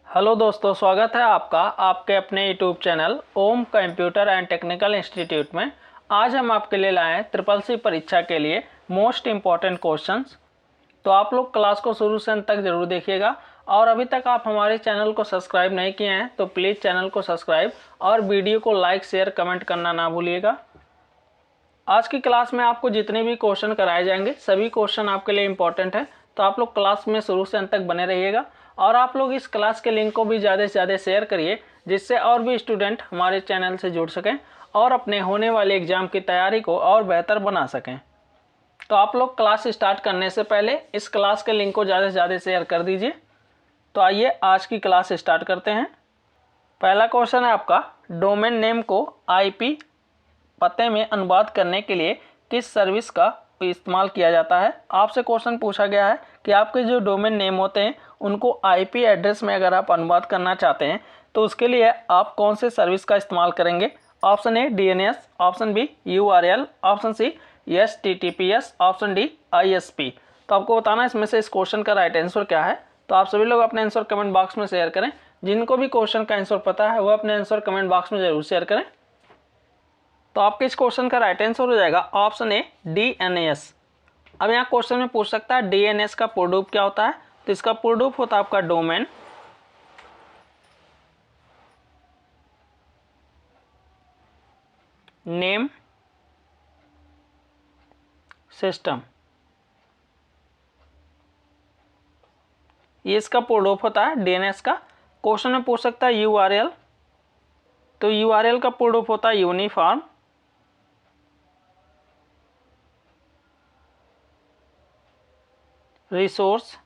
Hello दोस्तों, स्वागत है आपका आपके अपने YouTube channel Om computer and technical institute में। आज हम आपके लिए लाए हैं ट्रिपल सी परीक्षा के लिए मोस्ट इम्पॉर्टेंट क्वेश्चंस। तो आप लोग क्लास को शुरू से अंत तक जरूर देखिएगा। और अभी तक आप हमारे चैनल को सब्सक्राइब नहीं किए हैं तो प्लीज़ चैनल को सब्सक्राइब और वीडियो को लाइक शेयर कमेंट करना ना भूलिएगा। आज की क्लास में आपको जितने भी क्वेश्चन कराए जाएंगे सभी क्वेश्चन आपके लिए इम्पोर्टेंट है, तो आप लोग क्लास में शुरू से अंत तक बने रहिएगा। और आप लोग इस क्लास के लिंक को भी ज़्यादा से ज़्यादा शेयर करिए, जिससे और भी स्टूडेंट हमारे चैनल से जुड़ सकें और अपने होने वाले एग्ज़ाम की तैयारी को और बेहतर बना सकें। तो आप लोग क्लास स्टार्ट करने से पहले इस क्लास के लिंक को ज़्यादा से ज़्यादा शेयर कर दीजिए। तो आइए आज की क्लास स्टार्ट करते हैं। पहला क्वेश्चन है आपका, डोमेन नेम को IP पते में अनुवाद करने के लिए किस सर्विस का इस्तेमाल किया जाता है। आपसे क्वेश्चन पूछा गया है कि आपके जो डोमेन नेम होते हैं उनको IP एड्रेस में अगर आप अनुवाद करना चाहते हैं तो उसके लिए आप कौन से सर्विस का इस्तेमाल करेंगे। Option A DNS, option B URL, option C HTTPS, option D ISP। तो आपको बताना है इसमें से इस क्वेश्चन का राइट आंसर क्या है। तो आप सभी लोग अपने आंसर कमेंट बॉक्स में शेयर करें। जिनको भी क्वेश्चन का आंसर पता है वो अपने आंसर कमेंट बॉक्स में जरूर शेयर करें। तो आपके इस क्वेश्चन का राइट आंसर हो जाएगा ऑप्शन ए DNS। अब यहाँ क्वेश्चन में पूछ सकता है DNS का पूर्ण रूप क्या होता है। तो इसका पूर्ण रूप होता है आपका डोमेन नेम सिस्टम। ये इसका पूर्ण रूप होता है DNS का। क्वेश्चन में पूछ सकता है URL। तो URL का पूर्ण रूप होता है uniform resource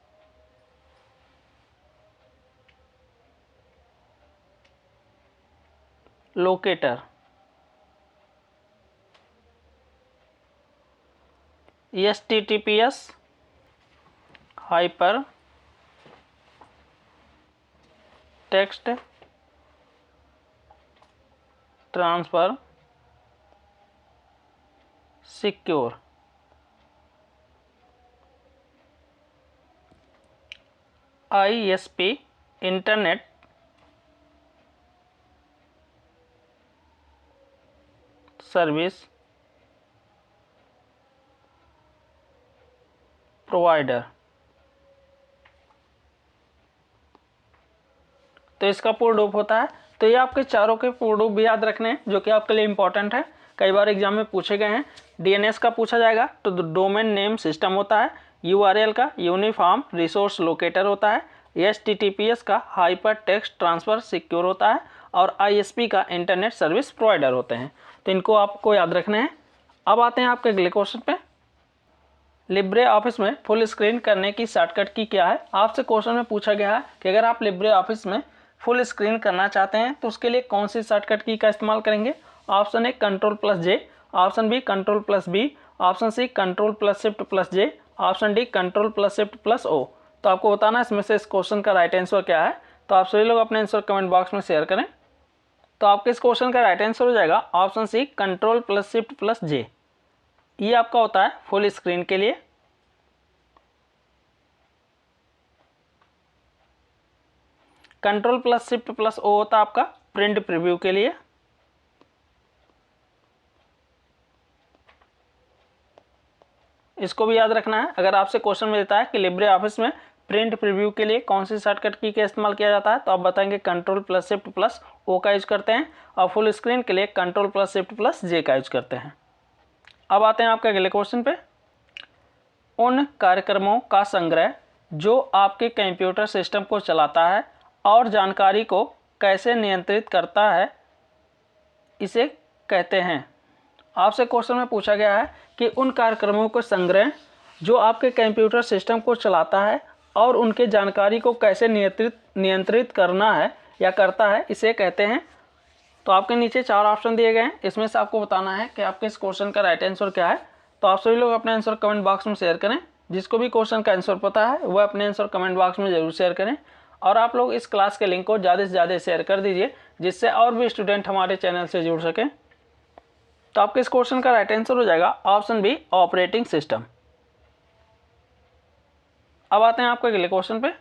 locator. HTTPS hyper text transfer secure. ISP internet service provider. तो इसका पूर्ण रूप होता है। तो ये आपके चारों के पूर्ण रूप भी याद रखने हैं जो कि आपके लिए इंपॉर्टेंट है, कई बार एग्जाम में पूछे गए हैं। DNS का पूछा जाएगा तो डोमेन नेम सिस्टम होता है। URL का यूनिफॉर्म रिसोर्स लोकेटर होता है। HTTPS का हाइपर टेक्स्ट ट्रांसफर सिक्योर होता है। और ISP का इंटरनेट सर्विस प्रोवाइडर होते हैं। तो इनको आपको याद रखना है। अब आते हैं आपके अगले क्वेश्चन पे। लिब्रे ऑफिस में फुल स्क्रीन करने की शॉर्टकट की क्या है। आपसे क्वेश्चन में पूछा गया है कि अगर आप लिब्रे ऑफिस में फुल स्क्रीन करना चाहते हैं तो उसके लिए कौन सी शॉर्टकट की का इस्तेमाल करेंगे। Option A Ctrl+J, option B Ctrl+B, option C Ctrl+Shift+J, option D Ctrl+Shift+O। तो आपको बताना है इसमें से इस क्वेश्चन का राइट आंसर क्या है। तो आप सभी लोग अपने आंसर कमेंट बॉक्स में शेयर करें। तो आपके इस क्वेश्चन का राइट आंसर हो जाएगा ऑप्शन सी Ctrl+Shift+J। ये आपका होता है फुल स्क्रीन के लिए। Ctrl+Shift+O होता है आपका प्रिंट प्रीव्यू के लिए। इसको भी याद रखना है। अगर आपसे क्वेश्चन में देता है कि लिब्रे ऑफिस में प्रिंट प्रीव्यू के लिए कौन सी शॉर्टकट की का इस्तेमाल किया जाता है तो आप बताएंगे Ctrl+Shift+O का यूज करते हैं। और फुल स्क्रीन के लिए Ctrl+Shift+J का यूज करते हैं। अब आते हैं आपके अगले क्वेश्चन पे। उन कार्यक्रमों का संग्रह जो आपके कंप्यूटर सिस्टम को चलाता है और जानकारी को कैसे नियंत्रित करता है इसे कहते हैं। आपसे क्वेश्चन में पूछा गया है कि उन कार्यक्रमों को संग्रह जो आपके कंप्यूटर सिस्टम को चलाता है और उनके जानकारी को कैसे नियंत्रित करना है या करता है इसे कहते हैं। तो आपके नीचे 4 ऑप्शन दिए गए हैं, इसमें से आपको बताना है कि आपके इस क्वेश्चन का राइट आंसर क्या है। तो आप सभी लोग अपने आंसर कमेंट बॉक्स में शेयर करें। जिसको भी क्वेश्चन का आंसर पता है वह अपने आंसर कमेंट बॉक्स में जरूर शेयर करें। और आप लोग इस क्लास के लिंक को ज़्यादा से ज़्यादा शेयर कर दीजिए, जिससे और भी स्टूडेंट हमारे चैनल से जुड़ सकें। तो आपके इस क्वेश्चन का राइट आंसर हो जाएगा ऑप्शन बी ऑपरेटिंग सिस्टम। अब आते हैं आपके अगले क्वेश्चन पे।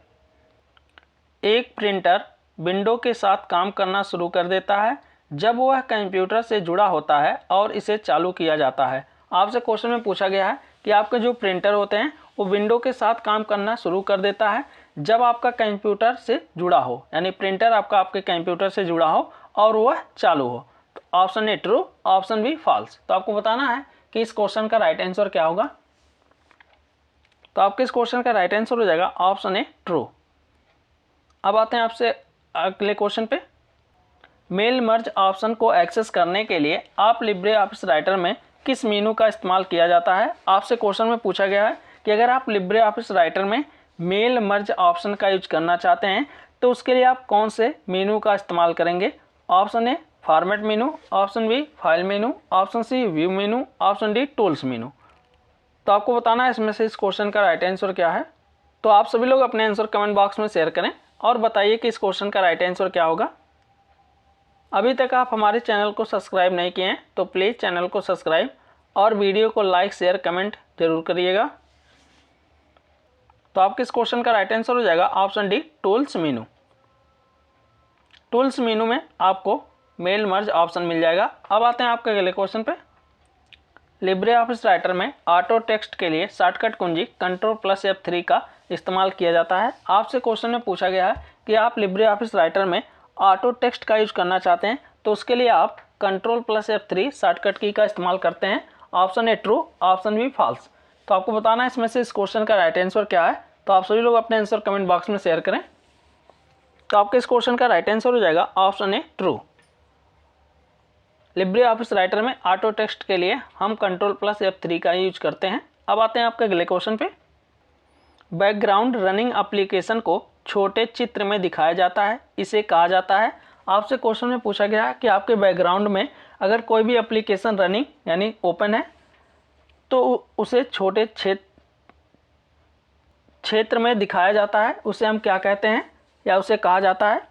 एक प्रिंटर विंडो के साथ काम करना शुरू कर देता है जब वह कंप्यूटर से जुड़ा होता है और इसे चालू किया जाता है। आपसे क्वेश्चन में पूछा गया है कि आपके जो प्रिंटर होते हैं वो विंडो के साथ काम करना शुरू कर देता है जब आपका कंप्यूटर से जुड़ा हो, यानी प्रिंटर आपका आपके कंप्यूटर से जुड़ा हो और वह चालू हो। तो option A true, option B false. तो आपको बताना है कि इस क्वेश्चन का राइट आंसर क्या होगा। तो आपके इस क्वेश्चन का राइट आंसर हो जाएगा ऑप्शन ए ट्रू। अब आते हैं आपसे अगले क्वेश्चन पे। मेल मर्ज ऑप्शन को एक्सेस करने के लिए आप लिब्रे ऑफिस राइटर में किस मेनू का इस्तेमाल किया जाता है। आपसे क्वेश्चन में पूछा गया है कि अगर आप लिब्रे ऑफिस राइटर में मेल मर्ज ऑप्शन का यूज करना चाहते हैं तो उसके लिए आप कौन से मेनू का इस्तेमाल करेंगे। Option A format menu, option B file menu, option C view menu, option D tools menu. तो आपको बताना है इसमें से इस क्वेश्चन का राइट आंसर क्या है। तो आप सभी लोग अपने आंसर कमेंट बॉक्स में शेयर करें और बताइए कि इस क्वेश्चन का राइट आंसर क्या होगा। अभी तक आप हमारे चैनल को सब्सक्राइब नहीं किए हैं तो प्लीज़ चैनल को सब्सक्राइब और वीडियो को लाइक शेयर कमेंट जरूर करिएगा। तो आपके इस क्वेश्चन का राइट आंसर हो जाएगा ऑप्शन डी टूल्स मेनू। टूल्स मेनू में आपको मेल मर्ज ऑप्शन मिल जाएगा। अब आते हैं आपके अगले क्वेश्चन पे। लिब्रे ऑफिस राइटर में ऑटो टेक्स्ट के लिए शॉर्टकट कुंजी Ctrl+F3 का इस्तेमाल किया जाता है। आपसे क्वेश्चन में पूछा गया है कि आप लिब्रे ऑफिस राइटर में ऑटो टेक्स्ट का यूज करना चाहते हैं तो उसके लिए आप Ctrl+F3 शॉर्टकट की का इस्तेमाल करते हैं। Option A true, option B false. तो आपको बताना है इसमें से इस क्वेश्चन का राइट आंसर क्या है। तो आप सभी लोग अपने आंसर कमेंट बॉक्स में शेयर करें। तो आपके इस क्वेश्चन का राइट आंसर हो जाएगा option A true. Libre office writer में ऑटो टेक्स्ट के लिए हम Ctrl+F3 का यूज करते हैं। अब आते हैं आपके अगले क्वेश्चन पे। बैकग्राउंड रनिंग एप्लीकेशन को छोटे चित्र में दिखाया जाता है, इसे कहा जाता है। आपसे क्वेश्चन में पूछा गया है कि आपके बैकग्राउंड में अगर कोई भी एप्लीकेशन रनिंग यानी ओपन है तो उसे छोटे क्षेत्र में दिखाया जाता है, उसे हम क्या कहते हैं या उसे कहा जाता है।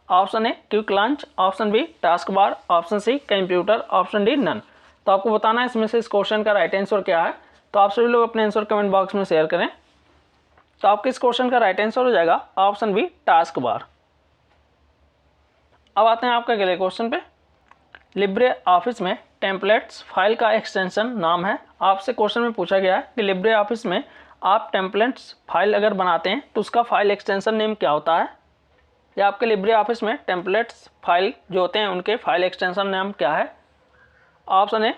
Option A quick launch, option B taskbar, option C computer, option D none. तो आपको बताना है इसमें से इस क्वेश्चन का राइट आंसर क्या है। तो आप सभी लोग अपने आंसर कमेंट बॉक्स में शेयर करें। तो आपके इस क्वेश्चन का राइट आंसर हो जाएगा ऑप्शन बी टास्क बार। अब आते हैं आपके अगले क्वेश्चन पे। लिब्रे ऑफिस में टेम्पलेट्स फाइल का एक्सटेंशन नाम है। आपसे क्वेश्चन में पूछा गया है कि लिब्रे ऑफिस में आप टेम्पलेट्स फाइल अगर बनाते हैं तो उसका फाइल एक्सटेंशन नेम क्या होता है, या आपके लिब्रे ऑफिस में टेम्पलेट्स फाइल जो होते हैं उनके फाइल एक्सटेंशन नाम क्या है। Option A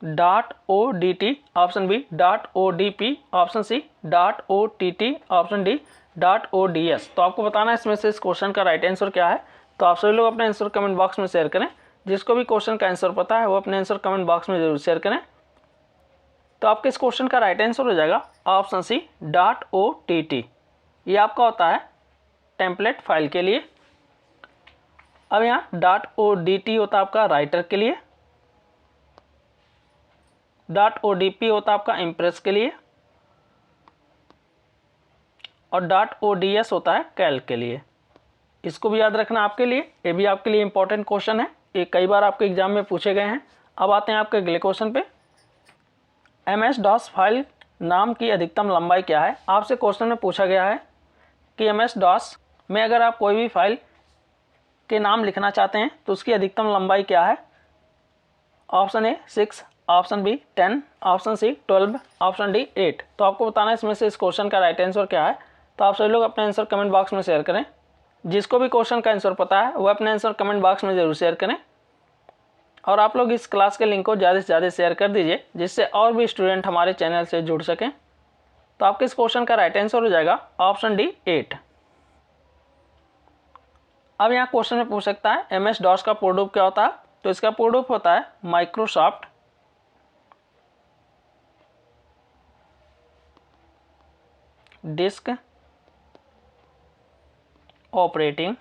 .odt, option B .odp, option C .ott, option D .ods। तो आपको बताना है इसमें से इस क्वेश्चन का राइट आंसर क्या है। तो आप सभी लोग अपने आंसर कमेंट बॉक्स में शेयर करें। जिसको भी क्वेश्चन का आंसर पता है वो अपने आंसर कमेंट बॉक्स में जरूर शेयर करें। तो आपके इस क्वेश्चन का राइट आंसर हो जाएगा ऑप्शन सी .ott। ये आपका होता है टेम्पलेट फाइल के लिए। अब यहाँ .odt होता है आपका राइटर के लिए, .odp होता है आपका इम्प्रेस के लिए और .ods होता है कैल्क के लिए। इसको भी याद रखना आपके लिए, ये भी आपके लिए इंपॉर्टेंट क्वेश्चन है, ये कई बार आपके एग्जाम में पूछे गए हैं। अब आते हैं आपके अगले क्वेश्चन पे। MS-DOS फाइल नाम की अधिकतम लंबाई क्या है। आपसे क्वेश्चन में पूछा गया है कि MS-DOS में अगर आप कोई भी फाइल के नाम लिखना चाहते हैं तो उसकी अधिकतम लंबाई क्या है। Option A 6, option B 10, option C 12, option D 8। तो आपको बताना है इसमें से इस क्वेश्चन का राइट आंसर क्या है। तो आप सभी लोग अपने आंसर कमेंट बॉक्स में शेयर करें। जिसको भी क्वेश्चन का आंसर पता है वो अपने आंसर कमेंट बॉक्स में जरूर शेयर करें। और आप लोग इस क्लास के लिंक को ज़्यादा से ज़्यादा शेयर कर दीजिए जिससे और भी स्टूडेंट हमारे चैनल से जुड़ सकें। तो आपके इस क्वेश्चन का राइट आंसर हो जाएगा ऑप्शन डी 8। अब यहाँ क्वेश्चन में पूछ सकता है MS-DOS का पूर्ण रूप क्या होता है। तो इसका पूर्ण रूप होता है माइक्रोसॉफ्ट डिस्क ऑपरेटिंग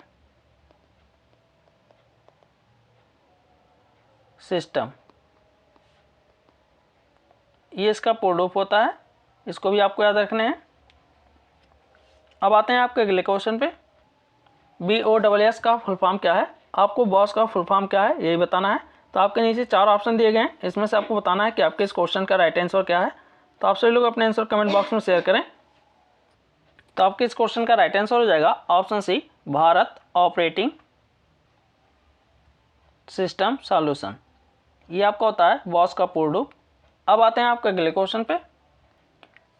सिस्टम। ये इसका पूर्ण रूप होता है, इसको भी आपको याद रखने हैं। अब आते हैं आपके अगले क्वेश्चन पे। BOSS का फुल फॉर्म क्या है। आपको बॉस का फुल फॉर्म क्या है यही बताना है। तो आपके नीचे 4 ऑप्शन दिए गए हैं, इसमें से आपको बताना है कि आपके इस क्वेश्चन का राइट आंसर क्या है। तो आप सभी लोग अपने आंसर कमेंट बॉक्स में शेयर करें। तो आपके इस क्वेश्चन का राइट आंसर हो जाएगा option C, Bharat operating system solution. ये आपका होता है बॉस का पूर्ण रूप। अब आते हैं आपके अगले क्वेश्चन पे।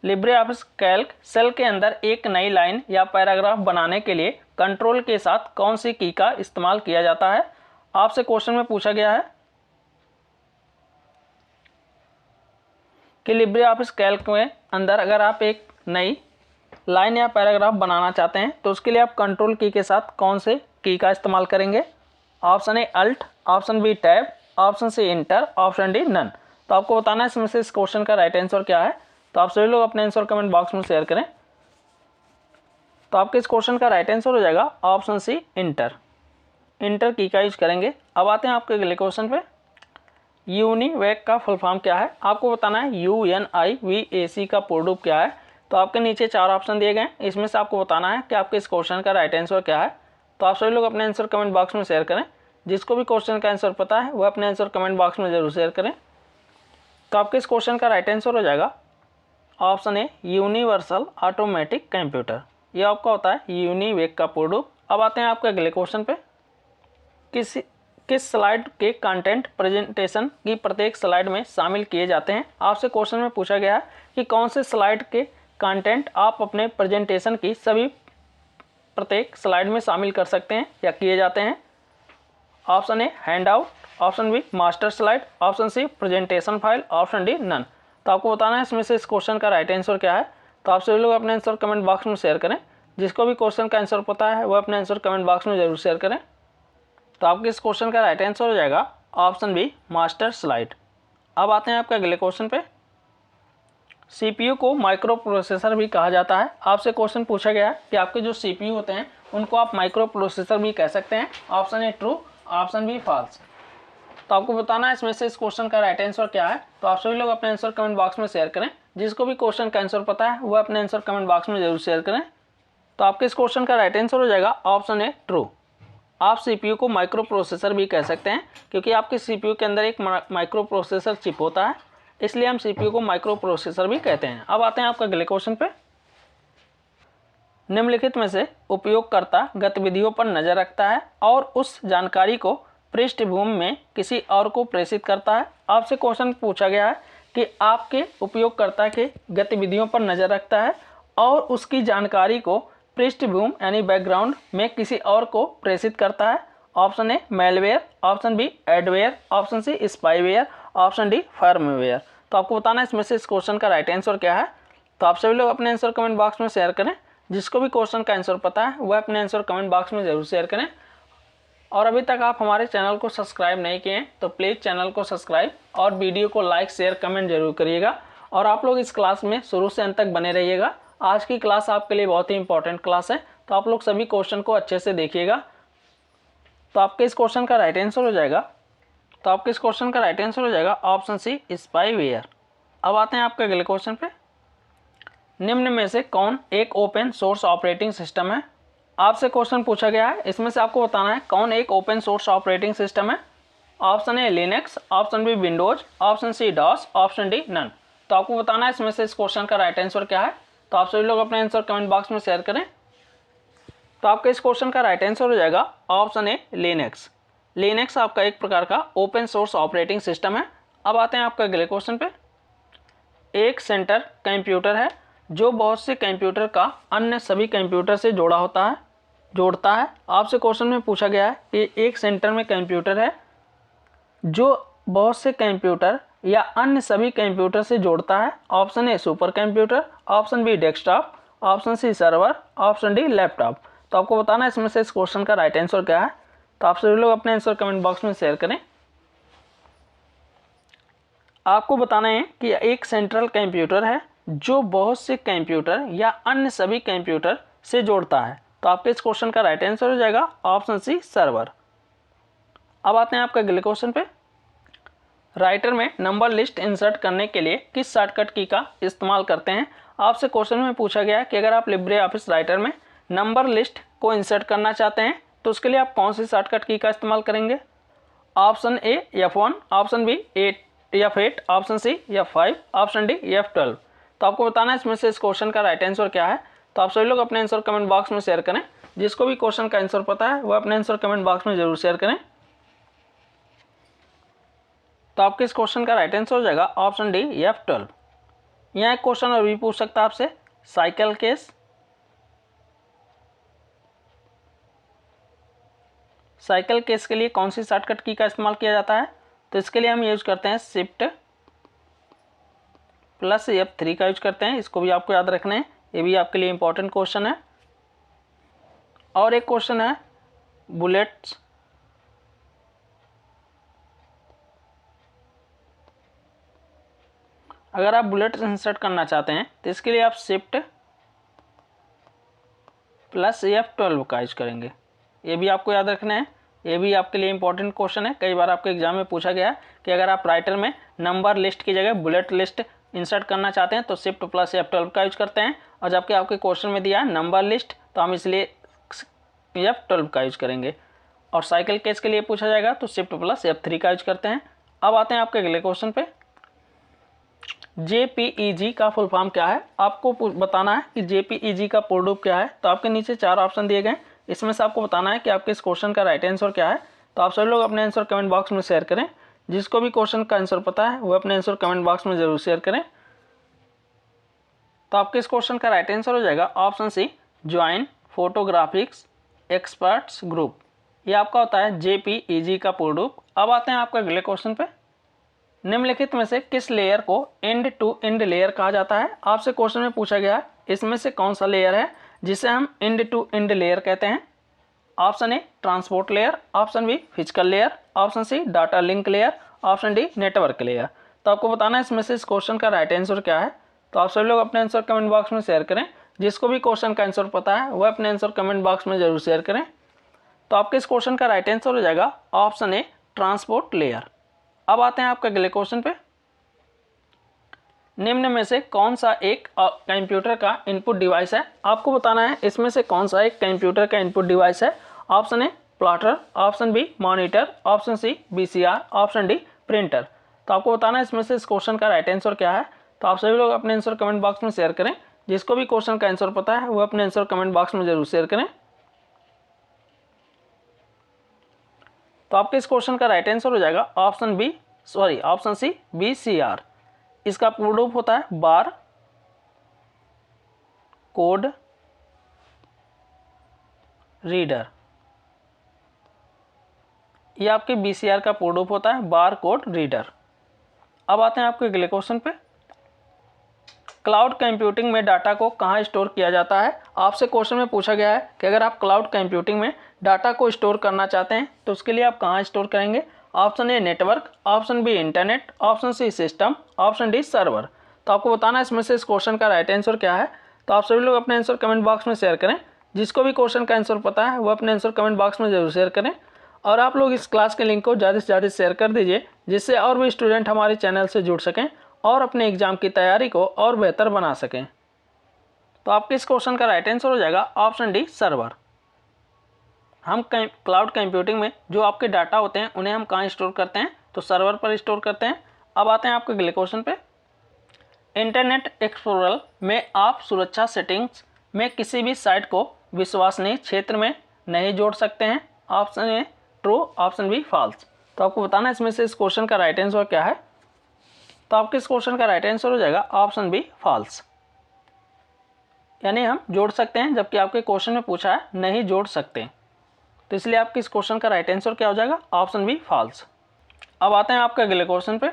लिब्रे ऑफिस कैल्क सेल के अंदर एक नई लाइन या पैराग्राफ बनाने के लिए कंट्रोल के साथ कौन सी की का इस्तेमाल किया जाता है? आपसे क्वेश्चन में पूछा गया है कि लिब्रे ऑफिस कैल्क में अंदर अगर आप एक नई लाइन या पैराग्राफ बनाना चाहते हैं तो उसके लिए आप कंट्रोल की के साथ कौन से की का इस्तेमाल करेंगे? Option A alt, option B tab, option C enter, option D none. तो आपको बताना है इसमें से इस क्वेश्चन का राइट आंसर क्या है। तो आप सभी लोग अपने आंसर कमेंट बॉक्स में शेयर करें। तो आपके इस क्वेश्चन का राइट आंसर हो जाएगा ऑप्शन सी इंटर। इंटर की का यूज करेंगे। अब आते हैं आपके अगले क्वेश्चन पे। यूनिवैक का फुल फॉर्म क्या है? आपको बताना है UNIVAC का पूर्ण रूप क्या है। तो आपके नीचे 4 ऑप्शन दिए गए, इसमें से आपको बताना है कि आपके इस क्वेश्चन का राइट आंसर क्या है। तो आप सभी लोग अपने आंसर कमेंट बॉक्स में शेयर करें। जिसको भी क्वेश्चन का आंसर पता है वह अपने आंसर कमेंट बॉक्स में जरूर शेयर करें। तो आपके इस क्वेश्चन का राइट आंसर हो जाएगा option A, universal automatic computer. ये आपका होता है यूनिवैक का पूर्ण रूप। अब आते हैं आपके अगले क्वेश्चन पे। किस स्लाइड के कंटेंट प्रेजेंटेशन की प्रत्येक स्लाइड में शामिल किए जाते हैं? आपसे क्वेश्चन में पूछा गया है कि कौन से स्लाइड के कंटेंट आप अपने प्रेजेंटेशन की सभी प्रत्येक स्लाइड में शामिल कर सकते हैं या किए जाते हैं। Option A handout, option B master slide, option C presentation file, option D none. तो आपको बताना है इसमें से इस क्वेश्चन का राइट आंसर क्या है। तो आप सभी लोग अपने आंसर कमेंट बॉक्स में शेयर करें। जिसको भी क्वेश्चन का आंसर पता है वह अपने आंसर कमेंट बॉक्स में जरूर शेयर करें। तो आपके इस क्वेश्चन का राइट आंसर हो जाएगा ऑप्शन बी मास्टर स्लाइड। अब आते हैं आपके अगले क्वेश्चन पे। CPU को माइक्रो प्रोसेसर भी कहा जाता है। आपसे क्वेश्चन पूछा गया है कि आपके जो CPU होते हैं उनको आप माइक्रो प्रोसेसर भी कह सकते हैं। Option A true, option B false. तो आपको बताना है इसमें से इस क्वेश्चन का राइट आंसर क्या है। तो आप सभी लोग अपने आंसर कमेंट बॉक्स में शेयर करें। जिसको भी क्वेश्चन का आंसर पता है वह अपने आंसर कमेंट बॉक्स में जरूर शेयर करें। तो आपके इस क्वेश्चन का राइट आंसर हो जाएगा ऑप्शन ए ट्रू। आप CPU को माइक्रो प्रोसेसर भी कह सकते हैं क्योंकि आपके CPU के अंदर एक माइक्रो प्रोसेसर चिप होता है, इसलिए हम CPU को माइक्रो प्रोसेसर भी कहते हैं। अब आते हैं आपका अगले क्वेश्चन पे। निम्नलिखित में से उपयोगकर्ता गतिविधियों पर नजर रखता है और उस जानकारी को पृष्ठभूमि में किसी और को प्रेषित करता है। आपसे क्वेश्चन पूछा गया है कि आपके उपयोगकर्ता के गतिविधियों पर नजर रखता है और उसकी जानकारी को पृष्ठभूमि यानी बैकग्राउंड में किसी और को प्रेषित करता है। Option A malware, option B adware, option C spyware, option D firmware. तो आपको बताना है इसमें से इस क्वेश्चन का राइट आंसर क्या है। तो आप सभी लोग अपने आंसर कमेंट बॉक्स में शेयर करें। जिसको भी क्वेश्चन का आंसर पता है वह अपने आंसर कमेंट बॉक्स में जरूर शेयर करें। और अभी तक आप हमारे चैनल को सब्सक्राइब नहीं किए हैं तो प्लीज़ चैनल को सब्सक्राइब और वीडियो को लाइक शेयर कमेंट जरूर करिएगा। और आप लोग इस क्लास में शुरू से अंत तक बने रहिएगा। आज की क्लास आपके लिए बहुत ही इंपॉर्टेंट क्लास है, तो आप लोग सभी क्वेश्चन को अच्छे से देखिएगा। तो आपके इस क्वेश्चन का राइट आंसर हो जाएगा ऑप्शन सी स्पाईवेयर। अब आते हैं आपके अगले क्वेश्चन पे। निम्न में से कौन एक ओपन सोर्स ऑपरेटिंग सिस्टम है? आपसे क्वेश्चन पूछा गया है, इसमें से आपको बताना है कौन एक ओपन सोर्स ऑपरेटिंग सिस्टम है। Option A Linux, option B Windows, option C DOS, option D none. तो आपको बताना है इसमें से इस क्वेश्चन का राइट आंसर क्या है। तो आप सभी लोग अपने आंसर कमेंट बॉक्स में शेयर करें। तो आपके इस क्वेश्चन का राइट आंसर हो जाएगा ऑप्शन ए लिनक्स। लिनक्स आपका एक प्रकार का ओपन सोर्स ऑपरेटिंग सिस्टम है। अब आते हैं आपके अगले क्वेश्चन पे। एक सेंटर कंप्यूटर है जो बहुत से कंप्यूटर का अन्य सभी कंप्यूटर से जोड़ता है। आपसे क्वेश्चन में पूछा गया है कि एक सेंटर में कंप्यूटर है जो बहुत से कंप्यूटर या अन्य सभी कंप्यूटर से जोड़ता है। Option A supercomputer, option B desktop, option C server, option D laptop. तो आपको बताना है इसमें से इस क्वेश्चन का राइट आंसर क्या है। तो आप सभी लोग अपने आंसर कमेंट बॉक्स में शेयर करें। आपको बताना है कि एक सेंट्रल कंप्यूटर है जो बहुत से कंप्यूटर या अन्य सभी कंप्यूटर से जोड़ता है। तो आपके इस क्वेश्चन का राइट आंसर हो जाएगा ऑप्शन सी सर्वर। अब आते हैं आपके अगले क्वेश्चन पे। राइटर में नंबर लिस्ट इंसर्ट करने के लिए किस शॉर्टकट की का इस्तेमाल करते हैं? आपसे क्वेश्चन में पूछा गया है कि अगर आप लिब्रे ऑफिस राइटर में नंबर लिस्ट को इंसर्ट करना चाहते हैं तो उसके लिए आप कौन सी शॉर्टकट की का इस्तेमाल करेंगे। Option A F1, option B F8, option C F5, option D F12। तो आपको बताना है इसमें से इस क्वेश्चन का राइट आंसर क्या है। तो आप सभी लोग अपने आंसर कमेंट बॉक्स में शेयर करें। जिसको भी क्वेश्चन का आंसर पता है वो अपने आंसर कमेंट बॉक्स में जरूर शेयर करें। तो आपके इस क्वेश्चन का राइट आंसर हो जाएगा ऑप्शन डी F12। यहाँ एक क्वेश्चन और भी पूछ सकता है आपसे, साइकिल केस। साइकिल केस के लिए कौन सी शॉर्टकट की का इस्तेमाल किया जाता है? तो इसके लिए हम यूज करते हैं शिफ्ट प्लस F3 का यूज करते हैं। इसको भी आपको याद रखना है, ये भी आपके लिए इंपॉर्टेंट क्वेश्चन है। और एक क्वेश्चन है बुलेट्स। अगर आप बुलेट इंसर्ट करना चाहते हैं तो इसके लिए आप शिफ्ट प्लस F12 का यूज करेंगे। ये भी आपको याद रखना है, ये भी आपके लिए इंपॉर्टेंट क्वेश्चन है। कई बार आपके एग्जाम में पूछा गया है कि अगर आप राइटर में नंबर लिस्ट की जगह बुलेट लिस्ट इंसर्ट करना चाहते हैं तो शिफ्ट प्लस F12 का यूज करते हैं, और जबकि आपके क्वेश्चन में दिया है नंबर लिस्ट तो हम इसलिए F12 का यूज करेंगे। और साइकिल केस के लिए पूछा जाएगा तो शिफ्ट प्लस F3 का यूज करते हैं। अब आते हैं आपके अगले क्वेश्चन पे। JPEG का फुल फॉर्म क्या है? आपको बताना है कि JPEG का पूर्ण रूप क्या है। तो आपके नीचे 4 ऑप्शन दिए गए, इसमें से आपको बताना है कि आपके इस क्वेश्चन का राइट आंसर क्या है। तो आप सभी लोग अपने आंसर कमेंट बॉक्स में शेयर करें। जिसको भी क्वेश्चन का आंसर पता है वो अपने आंसर कमेंट बॉक्स में जरूर शेयर करें। तो आपके इस क्वेश्चन का राइट आंसर हो जाएगा option C join photographics experts group. ये आपका होता है JPEG का पूर्ण रूप। अब आते हैं आपके अगले क्वेश्चन पे। निम्नलिखित में से किस लेयर को एंड टू एंड लेयर कहा जाता है? आपसे क्वेश्चन में पूछा गया है इसमें से कौन सा लेयर है जिसे हम एंड टू एंड लेयर कहते हैं? Option A transport layer, option B physical layer, option C data link layer, option D network layer. तो आपको बताना है इसमें से इस क्वेश्चन का राइट आंसर क्या है। तो आप सभी लोग अपने आंसर कमेंट बॉक्स में शेयर करें। जिसको भी क्वेश्चन का आंसर पता है वह अपने आंसर कमेंट बॉक्स में जरूर शेयर करें। तो आपके इस क्वेश्चन का राइट आंसर हो जाएगा ऑप्शन ए ट्रांसपोर्ट लेयर। अब आते हैं आपके अगले क्वेश्चन पे। निम्न में से कौन सा एक कंप्यूटर का इनपुट डिवाइस है? आपको बताना है इसमें से कौन सा एक कंप्यूटर का इनपुट डिवाइस है। Option A plotter, option B monitor, option C VCR, option D printer. तो आपको बताना है इसमें से इस क्वेश्चन का राइट आंसर क्या है। तो आप सभी लोग अपने आंसर कमेंट बॉक्स में शेयर करें। जिसको भी क्वेश्चन का आंसर पता है वो अपने आंसर कमेंट बॉक्स में जरूर शेयर करें। तो आपके इस क्वेश्चन का राइट आंसर हो जाएगा ऑप्शन सी VCR। इसका पूर्ण रूप होता है बार कोड रीडर। ये आपके VCR का पूर्ण रूप होता है बार कोड रीडर। अब आते हैं आपके अगले क्वेश्चन पे। क्लाउड कंप्यूटिंग में डाटा को कहाँ स्टोर किया जाता है? आपसे क्वेश्चन में पूछा गया है कि अगर आप क्लाउड कंप्यूटिंग में डाटा को स्टोर करना चाहते हैं तो उसके लिए आप कहाँ स्टोर करेंगे? Option A network, option B internet, option C system, option D server. तो आपको बताना है इसमें से इस क्वेश्चन का राइट आंसर क्या है। तो आप सभी लोग अपने आंसर कमेंट बॉक्स में शेयर करें। जिसको भी क्वेश्चन का आंसर पता है वो अपने आंसर कमेंट बॉक्स में जरूर शेयर करें। और आप लोग इस क्लास के लिंक को ज़्यादा से ज़्यादा शेयर कर दीजिए, जिससे और भी स्टूडेंट हमारे चैनल से जुड़ सकें और अपने एग्जाम की तैयारी को और बेहतर बना सकें। तो आपके इस क्वेश्चन का राइट आंसर हो जाएगा ऑप्शन डी सर्वर। हम क्लाउड कंप्यूटिंग में जो आपके डाटा होते हैं उन्हें हम कहाँ स्टोर करते हैं? तो सर्वर पर स्टोर करते हैं। अब आते हैं आपके अगले क्वेश्चन पे। इंटरनेट एक्सप्लोरर में आप सुरक्षा सेटिंग्स में किसी भी साइट को विश्वसनीय क्षेत्र में नहीं जोड़ सकते हैं। Option A true, option B false. तो आपको बताना है इसमें से इस क्वेश्चन का राइट आंसर क्या है। तो आपके इस क्वेश्चन का राइट आंसर हो जाएगा ऑप्शन बी फॉल्स। यानी हम जोड़ सकते हैं, जबकि आपके क्वेश्चन में पूछा है नहीं जोड़ सकते। तो इसलिए आपके इस क्वेश्चन का राइट आंसर क्या हो जाएगा? Option B false. अब आते हैं आपके अगले क्वेश्चन पे।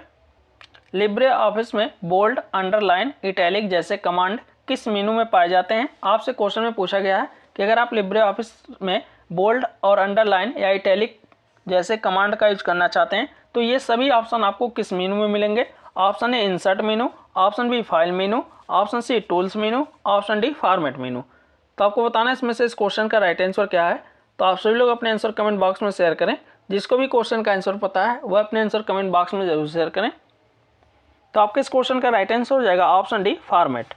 लिब्रे ऑफिस में बोल्ड, अंडरलाइन, इटैलिक जैसे कमांड किस मेनू में पाए जाते हैं? आपसे क्वेश्चन में पूछा गया है कि अगर आप लिब्रे ऑफिस में बोल्ड और अंडरलाइन या इटैलिक जैसे कमांड का यूज करना चाहते हैं तो ये सभी ऑप्शन आपको किस मेनू में मिलेंगे? Option A insert menu, option B file menu, option C tools menu, option D format menu. तो आपको बताना है इसमें से इस क्वेश्चन का राइट आंसर क्या है। तो आप सभी लोग अपने आंसर कमेंट बॉक्स में शेयर करें। जिसको भी क्वेश्चन का आंसर पता है वह अपने आंसर कमेंट बॉक्स में जरूर शेयर करें। तो आपके इस क्वेश्चन का राइट आंसर हो जाएगा ऑप्शन डी फॉर्मेट।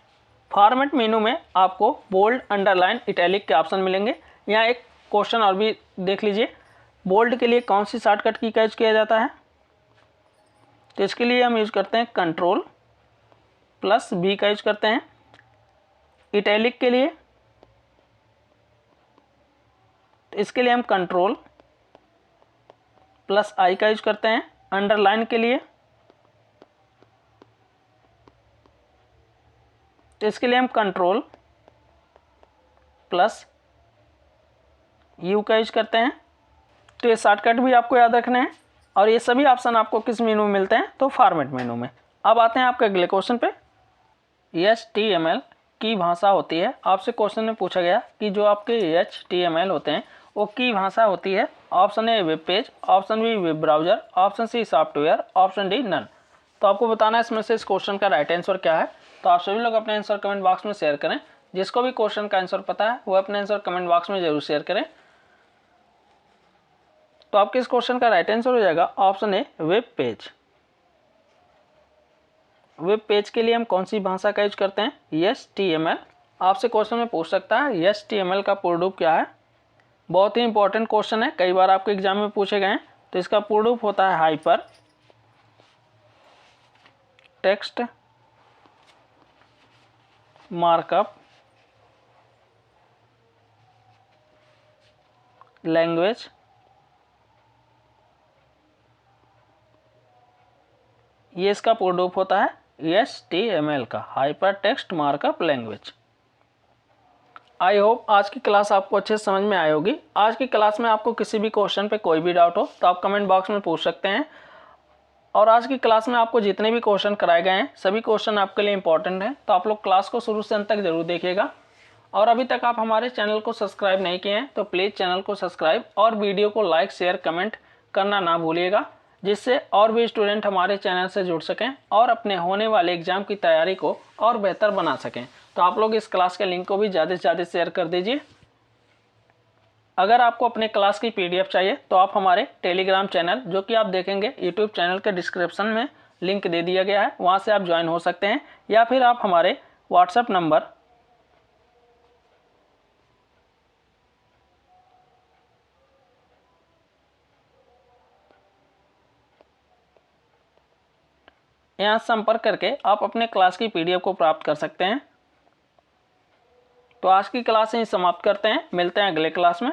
फॉर्मेट मेनू में आपको बोल्ड, अंडरलाइन, इटैलिक के ऑप्शन मिलेंगे। यहाँ एक क्वेश्चन और भी देख लीजिए। बोल्ड के लिए कौन सी शॉर्टकट की का यूज किया जाता है? तो इसके लिए हम यूज करते हैं कंट्रोल प्लस बी का यूज करते हैं। इटैलिक के लिए तो इसके लिए हम कंट्रोल प्लस आई का यूज करते हैं। अंडरलाइन के लिए तो इसके लिए हम कंट्रोल प्लस यू का यूज करते हैं। तो ये शॉर्टकट भी आपको याद रखने हैं और ये सभी ऑप्शन आपको किस मेनू में मिलते हैं, तो फॉर्मेट मेनू में। अब आते हैं आपके अगले क्वेश्चन पे। HTML की भाषा होती है, आपसे क्वेश्चन में पूछा गया कि जो आपके HTML होते हैं वो की भाषा होती है। Option A web page, option B web browser, option C software, option D none. तो आपको बताना है इसमें से इस क्वेश्चन का राइट आंसर क्या है। तो आप सभी लोग अपने आंसर कमेंट बॉक्स में शेयर करें। जिसको भी क्वेश्चन का आंसर पता है वो अपने आंसर कमेंट बॉक्स में जरूर शेयर करें। तो आपके इस क्वेश्चन का राइट आंसर हो जाएगा option A web page. Web page के लिए हम कौन सी भाषा का यूज करते हैं, HTML। आपसे क्वेश्चन में पूछ सकता है HTML का पूर्ण रूप क्या है। बहुत ही इंपॉर्टेंट क्वेश्चन है, कई बार आपके एग्जाम में पूछे गए हैं। तो इसका पूर्ण रूप होता है हाइपर टेक्स्ट मार्कअप लैंग्वेज। ये इसका पूर्ण रूप होता है HTML का, hyper text markup language. I hope आज की क्लास आपको अच्छे से समझ में आई होगी। आज की क्लास में आपको किसी भी क्वेश्चन पे कोई भी डाउट हो तो आप कमेंट बॉक्स में पूछ सकते हैं। और आज की क्लास में आपको जितने भी क्वेश्चन कराए गए हैं सभी क्वेश्चन आपके लिए इंपॉर्टेंट हैं, तो आप लोग क्लास को शुरू से अंत तक जरूर देखिएगा। और अभी तक आप हमारे चैनल को सब्सक्राइब नहीं किए हैं तो प्लीज़ चैनल को सब्सक्राइब और वीडियो को लाइक शेयर कमेंट करना ना भूलिएगा, जिससे और भी स्टूडेंट हमारे चैनल से जुड़ सकें और अपने होने वाले एग्जाम की तैयारी को और बेहतर बना सकें। तो आप लोग इस क्लास के लिंक को भी ज़्यादा से ज़्यादा शेयर कर दीजिए। अगर आपको अपने क्लास की PDF चाहिए तो आप हमारे टेलीग्राम चैनल, जो कि आप देखेंगे यूट्यूब चैनल के डिस्क्रिप्शन में लिंक दे दिया गया है, वहाँ से आप ज्वाइन हो सकते हैं। या फिर आप हमारे व्हाट्सएप नंबर यहाँ संपर्क करके आप अपने क्लास की PDF को प्राप्त कर सकते हैं। तो आज की क्लास यहीं समाप्त करते हैं, मिलते हैं अगले क्लास में।